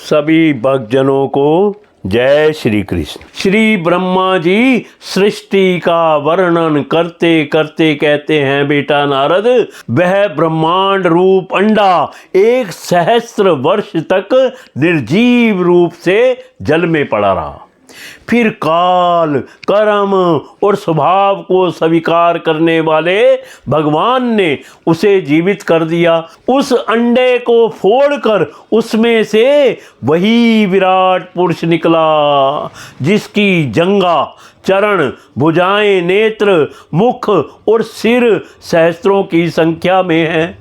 सभी भक्तजनों को जय श्री कृष्ण। श्री ब्रह्मा जी सृष्टि का वर्णन करते करते कहते हैं, बेटा नारद, वह ब्रह्मांड रूप अंडा 1 सहस्त्र वर्ष तक निर्जीव रूप से जल में पड़ा रहा। फिर काल, कर्म और स्वभाव को स्वीकार करने वाले भगवान ने उसे जीवित कर दिया। उस अंडे को फोड़कर उसमें से वही विराट पुरुष निकला, जिसकी जंगा, चरण, भुजाएं, नेत्र, मुख और सिर सहस्त्रों की संख्या में है।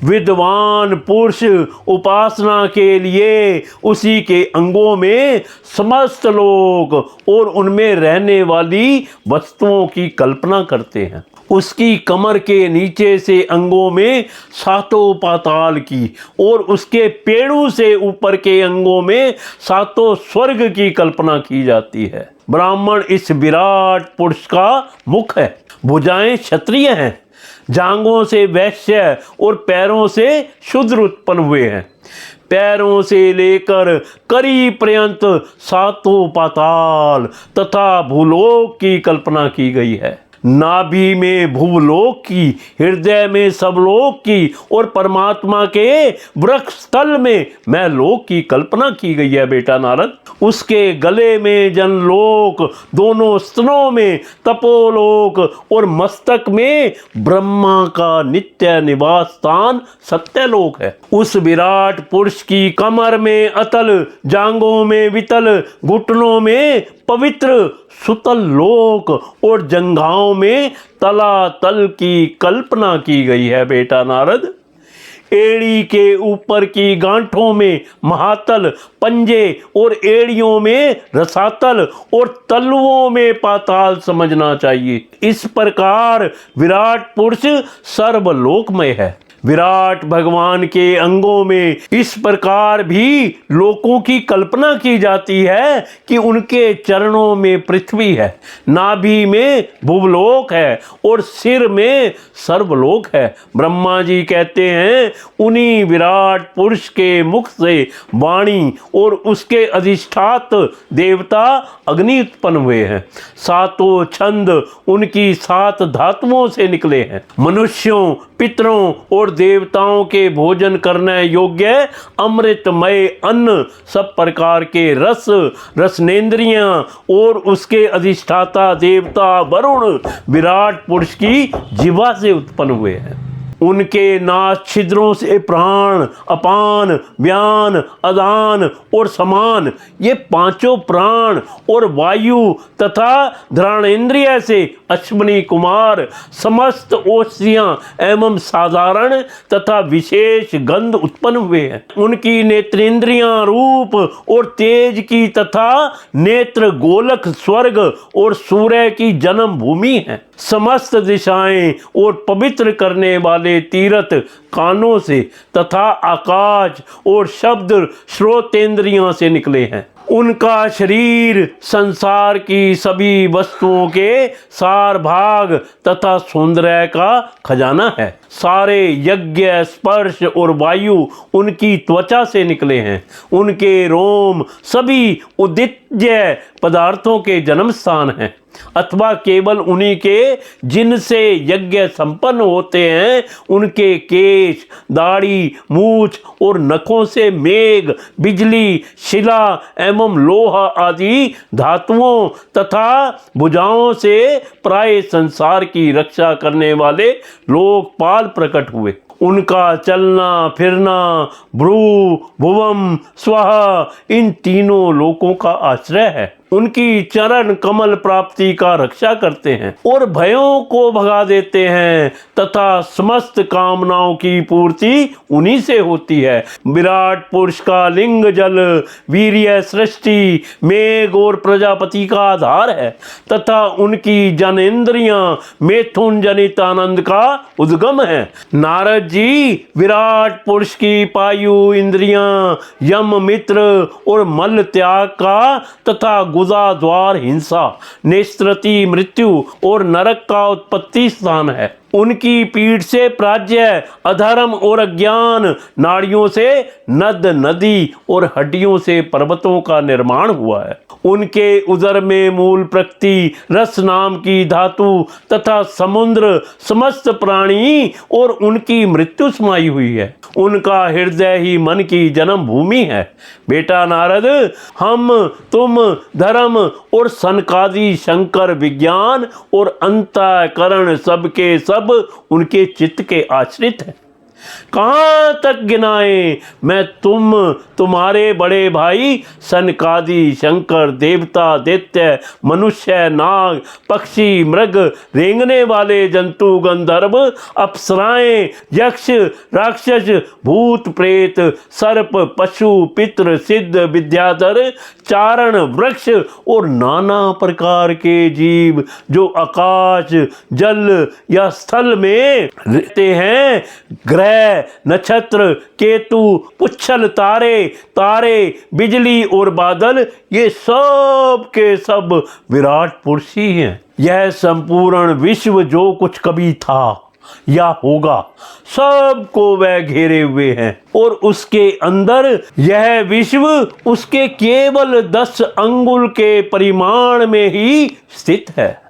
विद्वान पुरुष उपासना के लिए उसी के अंगों में समस्त लोक और उनमें रहने वाली वस्तुओं की कल्पना करते हैं। उसकी कमर के नीचे से अंगों में 7 पाताल की और उसके पेड़ों से ऊपर के अंगों में 7 स्वर्ग की कल्पना की जाती है। ब्राह्मण इस विराट पुरुष का मुख है, भुजाएं क्षत्रिय हैं, जांघों से वैश्य और पैरों से शूद्र उत्पन्न हुए हैं। पैरों से लेकर करी पर्यंत 7 पाताल तथा भूलोक की कल्पना की गई है। नाभि में भूलोक की, हृदय में सबलोक की और परमात्मा के वृक्ष स्थल में मैं लोक की कल्पना की गई है, बेटा नारद। उसके गले में जनलोक, दोनों स्तनों में तपोलोक और मस्तक में ब्रह्मा का नित्य निवास स्थान सत्यलोक है। उस विराट पुरुष की कमर में अतल, जांघों में वितल, घुटनों में पवित्र सुतल लोक और जंघाओं में तलातल की कल्पना की गई है, बेटा नारद। एड़ी के ऊपर की गांठों में महातल, पंजे और एड़ियों में रसातल और तलवों में पाताल समझना चाहिए। इस प्रकार विराट पुरुष सर्वलोकमय है। विराट भगवान के अंगों में इस प्रकार भी लोकों की कल्पना की जाती है कि उनके चरणों में पृथ्वी है, नाभि में भूलोक है और सिर में सर्वलोक है। ब्रह्मा जी कहते हैं, उन्हीं विराट पुरुष के मुख से वाणी और उसके अधिष्ठात देवता अग्नि उत्पन्न हुए हैं। 7 छंद उनकी 7 धातुओं से निकले हैं। मनुष्यों, पितरों और देवताओं के भोजन करने योग्य अमृतमय अन्न, सब प्रकार के रस, रसनेंद्रियां और उसके अधिष्ठाता देवता वरुण विराट पुरुष की जिह्वा से उत्पन्न हुए हैं। उनके नास छिद्रों से प्राण, अपान, व्यान, अदान और समान, ये 5 प्राण और वायु तथा घ्राणेन्द्रिय से अश्विनी कुमार समस्त ओषधियां एवं साधारण तथा विशेष गंध उत्पन्न हुए हैं। उनकी नेत्रेंद्रियां रूप और तेज की तथा नेत्र गोलक स्वर्ग और सूर्य की जन्म भूमि है। समस्त दिशाएं और पवित्र करने वाले तीर्थ कानों से तथा आकाश और शब्द श्रोतेंद्रियों से निकले हैं। उनका शरीर संसार की सभी वस्तुओं के सार भाग तथा सौंदर्य का खजाना है। सारे यज्ञ, स्पर्श और वायु उनकी त्वचा से निकले हैं। उनके रोम सभी उदित्य पदार्थों के जन्म स्थान हैं, अथवा केवल उन्हीं के जिनसे यज्ञ संपन्न होते हैं। उनके केश, दाढ़ी, मूछ और नखों से मेघ, बिजली, शिला एवं लोहा आदि धातुओं तथा भुजाओं से प्राय संसार की रक्षा करने वाले लोकपाल प्रकट हुए। उनका चलना फिरना भ्रू, भुवम, स्वः इन तीनों लोकों का आश्रय है। उनकी चरण कमल प्राप्ति का रक्षा करते हैं और भयों को भगा देते हैं तथा समस्त कामनाओं की पूर्ति उन्हीं से होती है। विराट पुरुष का लिंग जल, वीर्य, सृष्टि, मेघ और प्रजापति का आधार है तथा उनकी जनेंद्रियां मैथुन जनित आनंद का उद्गम है। नारद जी, विराट पुरुष की पायु इंद्रियां यम, मित्र और मल त्याग का तथा गुदा, द्वार, हिंसा, नेस्त्रति, मृत्यु और नरक का उत्पत्ति स्थान है। उनकी पीठ से प्राज्ञ, अधर्म और अज्ञान, नाड़ियों से नद नदी और हड्डियों से पर्वतों का निर्माण हुआ है। उनके उदर में मूल प्रकृति, रस नाम की धातु तथा समुद्र, समस्त प्राणी और उनकी मृत्यु समाई हुई है। उनका हृदय ही मन की जन्म भूमि है। बेटा नारद, हम तुम धर्म और सनकादि शंकर विज्ञान और अंतःकरण सबके सब उनके चित्त के आश्रित हैं। कहाँ तक गिनाएं मैं तुम्हारे बड़े भाई सनकादि शंकर, देवता, दैत्य, मनुष्य, नाग, पक्षी, मृग, रेंगने वाले जंतु, गंधर्व, अप्सराएं, यक्ष, राक्षस, भूत, प्रेत, सर्प, पशु, पितृ, सिद्ध, विद्याधर, चारण, वृक्ष और नाना प्रकार के जीव जो आकाश, जल या स्थल में रहते हैं, ग्रह, नक्षत्र, केतु, पुच्छल तारे, बिजली और बादल, ये सब के सब विराट पुरुष ही हैं। यह संपूर्ण विश्व जो कुछ कभी था या होगा, सबको वह घेरे हुए हैं और उसके अंदर यह विश्व उसके केवल 10 अंगुल के परिमाण में ही स्थित है।